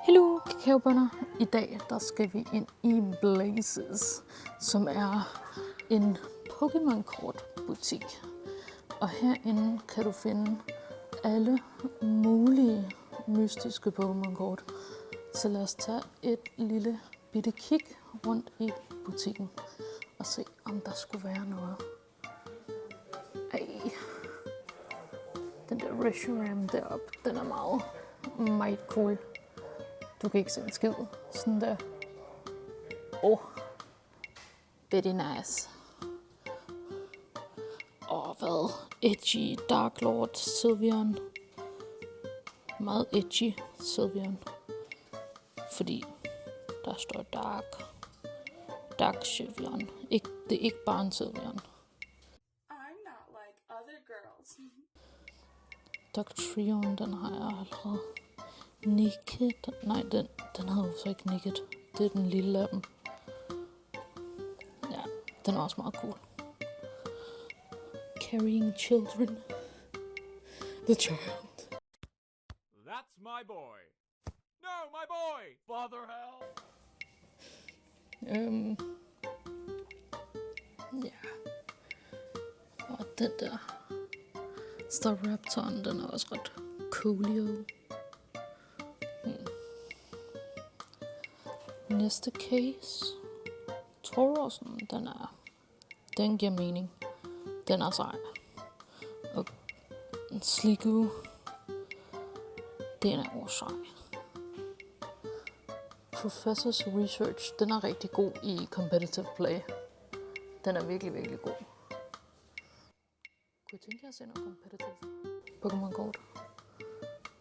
Hello kakaobønner. I dag der skal vi ind i Blazes, som er en Pokémon-kort butik. Og herinde kan du finde alle mulige mystiske Pokémon-kort. Så lad os tage et lille bitte kig rundt i butikken og se, om der skulle være noget. Ej, den der Reshiram deroppe, den er meget cool. Du kan ikke se en skid. Sådan der. Very nice. Hvad? Edgy Dark Lord Sylveon. Meget edgy Sylveon. Fordi der står Dark Sylveon. Det er ikke bare en Sylveon. I'm not like other girls. Doctrion, den har jeg allerede. Nicket. Nej, den hedder jo så ikke Nicket. Det er den lille af dem. Ja, den er også meget cool. Carrying children. The child. That's my boy. No, my boy! Father help! Ja. Og den der Staraptoren, den er også ret coolio. Næste case. Taurusen, den giver mening. Den er sej. Og Sliggoo, den er også sej. Professors Research, den er rigtig god i competitive play. Den er virkelig, virkelig god. Kunne jeg tænke jer at se noget competitive Pokémon-kort?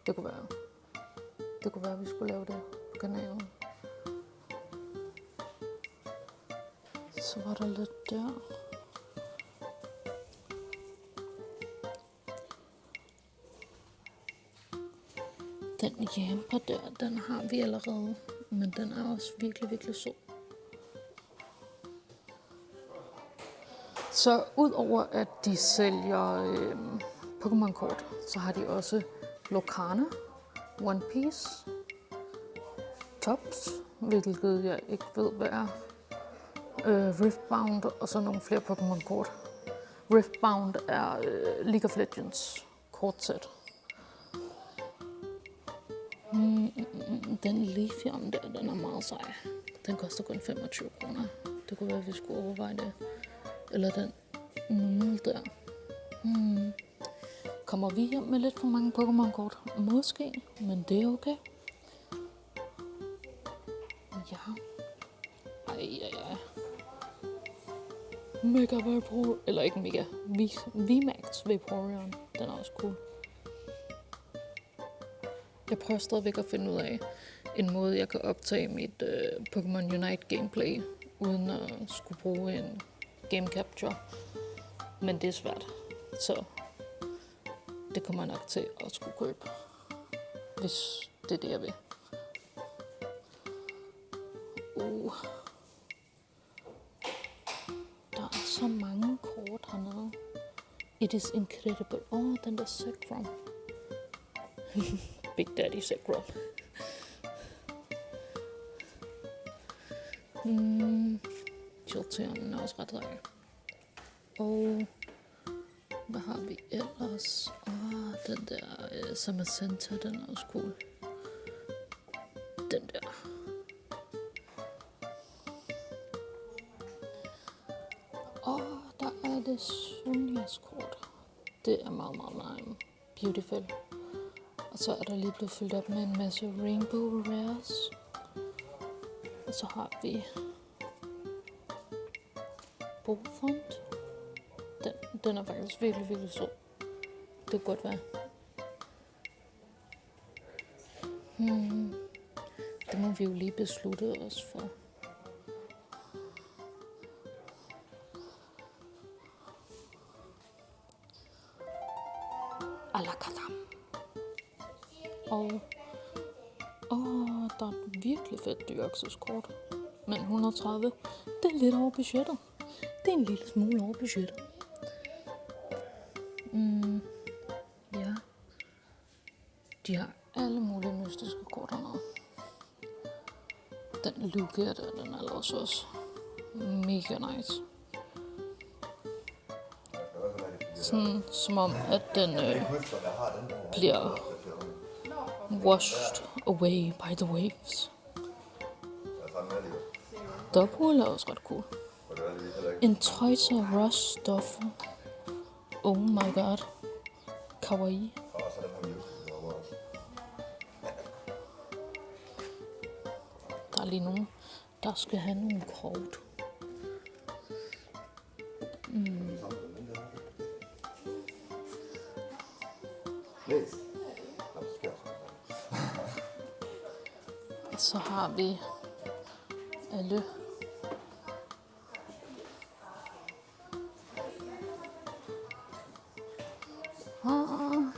Det kunne være, at vi skulle lave det på kanalen. Så var der lidt der. Den Yamper der, den har vi allerede, men den er også virkelig, virkelig sød. Så udover at de sælger Pokémon-kort, så har de også Lorcana, One Piece, Tops, hvilket jeg ikke ved, hvad er. Riftbound og så nogle flere Pokémon-kort. Riftbound er League of Legends kortsæt. Den Leafeon der, den er meget sej. Den koster kun 25 kroner. Det kunne være, at vi skulle overveje det. Eller den Numel der. Kommer vi hjem med lidt for mange Pokémon-kort? Måske, men det er okay. Ja. Ej. Mega Vaporeon, eller ikke Mega, VMAX Vaporeon, den er også cool. Jeg prøver stadigvæk at finde ud af en måde, jeg kan optage mit Pokémon Unite gameplay, uden at skulle bruge en game capture. Men det er svært, så det kommer jeg nok til at skulle købe, hvis det er det, jeg vil. Der er så mange kort hernede. It is incredible. Den der Zekrom. Big Daddy Zekrom. Jolteon er også ret sej. Og hvad har vi ellers? Den der Samacenta, den er også cool. Den der. Der er det Sunias kort. Det er meget beautiful. Og så er der lige blevet fyldt op med en masse Rainbow Rares. Og så har vi Bofont. Den er faktisk virkelig, virkelig sød. Det kan godt være. Det må vi jo lige beslutte os for. Alakazam. Og der er et virkelig fedt Deoxys-kort. Men 130, det er lidt over budgettet. Det er en lille smule over budgettet. Ja. De har alle mulige mystiske kort hernede. Den look her, den er også mega nice. Sådan som om, at den bliver washed away by the waves. Double er også ret cool. En Toys R Us duffel. Oh my god. Kawaii. Der er lige nogen, der skal have nogle kort. Og så har vi alle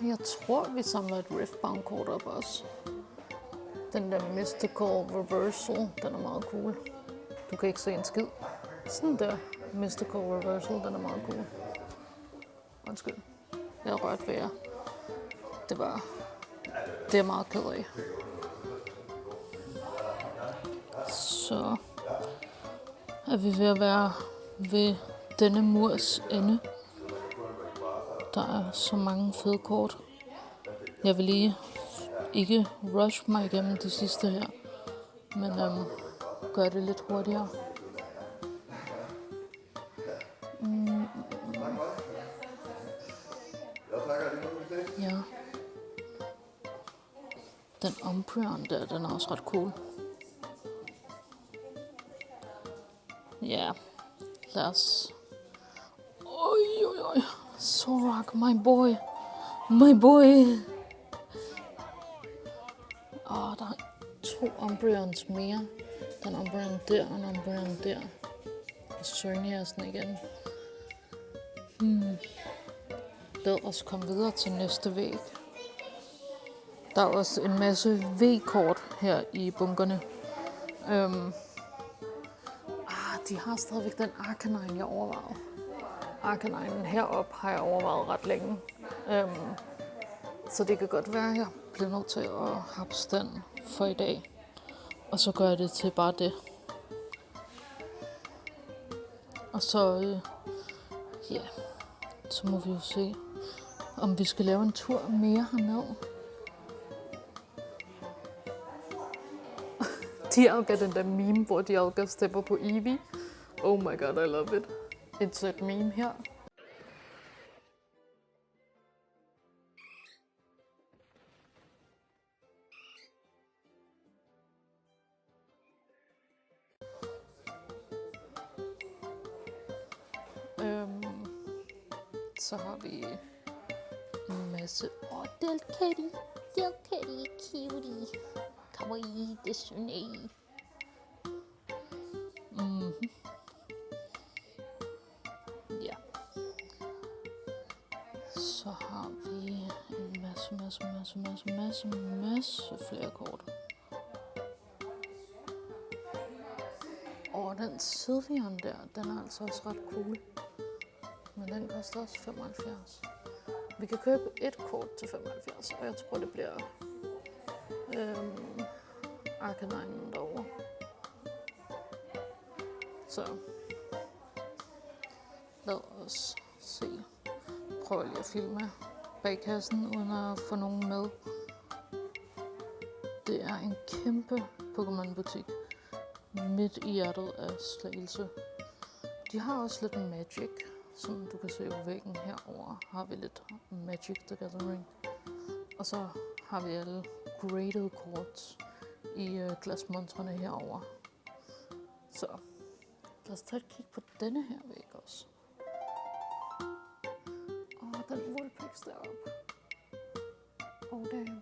jeg tror, vi samler et Riftbound-kort op også. Den der Mystical Reversal, den er meget cool. Du kan ikke se en skid. Sådan der Mystical Reversal, den er meget cool. Undskyld. Jeg er rørt ved jer. Det er jeg meget ked af. Så er vi ved at være ved denne murs ende. Der er så mange fede kort. Jeg vil lige ikke rush mig igennem det sidste her, men gør det lidt hurtigere. Ja. Den Umbreon der, den er også ret cool. Ja, lad os... Oj. Zorak, my boy. My boy. Der er 2 Umbreons mere. Den Umbreon der, og en Umbreon der. Og Cerniasen igen. Lad os komme videre til næste væg. Der er også en masse V-kort her i bunkerne. De har stadigvæk den Arcanine, jeg overvejede. Arcanine heroppe har jeg overvejet ret længe. Så det kan godt være, at jeg bliver nødt til at hapse den for i dag. Og så gør jeg det til bare det. Og så, så må vi jo se, om vi skal lave en tur mere herned. Dialga, den der meme, hvor Dialga stepper på Eevee. Oh my god, I love it. Insert meme her. Så har vi en masse... Del Kitty, cutie. Kawaii, Disney. Ja. Så har vi en masse flere kort. Den Sylveon der, den er altså også ret cool. Men den koster også 75. Vi kan købe et kort til 75, og jeg tror, det bliver Arcanine derovre. Så lad os se. Prøv lige at filme bag kassen, uden at få nogen med. Det er en kæmpe Pokémon-butik midt i hjertet af Slagelse. De har også lidt Magic, som du kan se på væggen herover. Har vi lidt Magic the Gathering. Og så har vi alle graded cards i glasmontrene herover. Så lad os tage et kig på denne her væg også. Den Vulpix deroppe. Damn,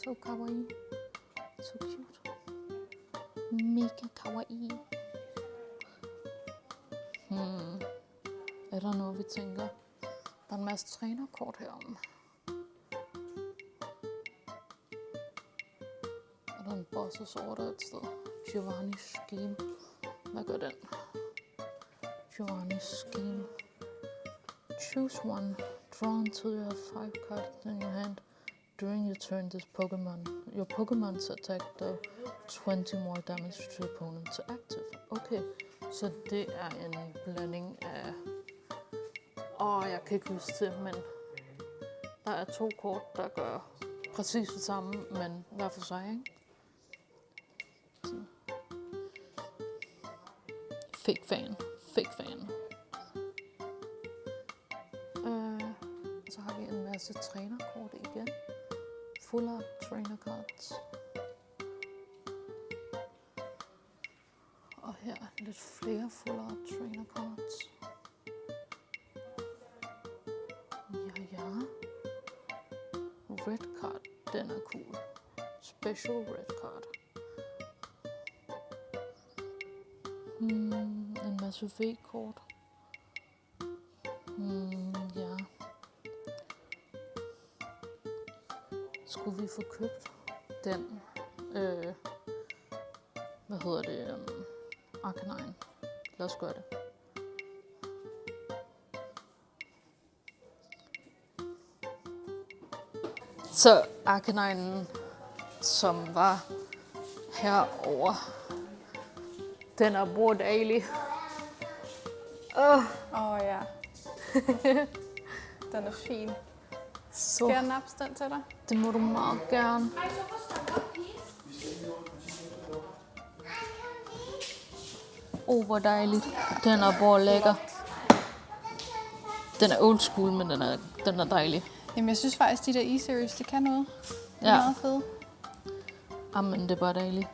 so kawaii. So cute. Mega kawaii. Er der noget, vi tænker? Der er en masse trænerkort herom. Er der en Bosses Order et sted? Giovanni's Scheme. Hvad gør den? Giovanni's Scheme. Choose one. Draw until you have 5 cards in your hand. During your turn, your Pokémon's attack does 20 more damage to your opponent to active. Okay, så det er en blanding af... jeg kan ikke huske det, men der er 2 kort, der gør præcis det samme, men hver for sig, ikke? Fake fan. Så har vi en masse trænerkort igen. Full art trainer cards. Og her lidt flere full art trainer cards. Ja. Red card, den er cool. Special red card. En masse V-kort. Ja. Skulle vi få købt den, Arcanine? Lad os gøre det. Så Arcanine, som var herover, den er bordagelig. Ja. Den er fin. Så Skal jeg nappe den til dig? det må du meget gerne. Hvor dejligt. Den er bare lækker. Den er old school, men den er dejlig. Jamen, jeg synes faktisk, de der E-series, det kan noget. Det er Ja. meget fede. Jamen, det er bare dejligt.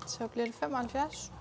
Så bliver det 75.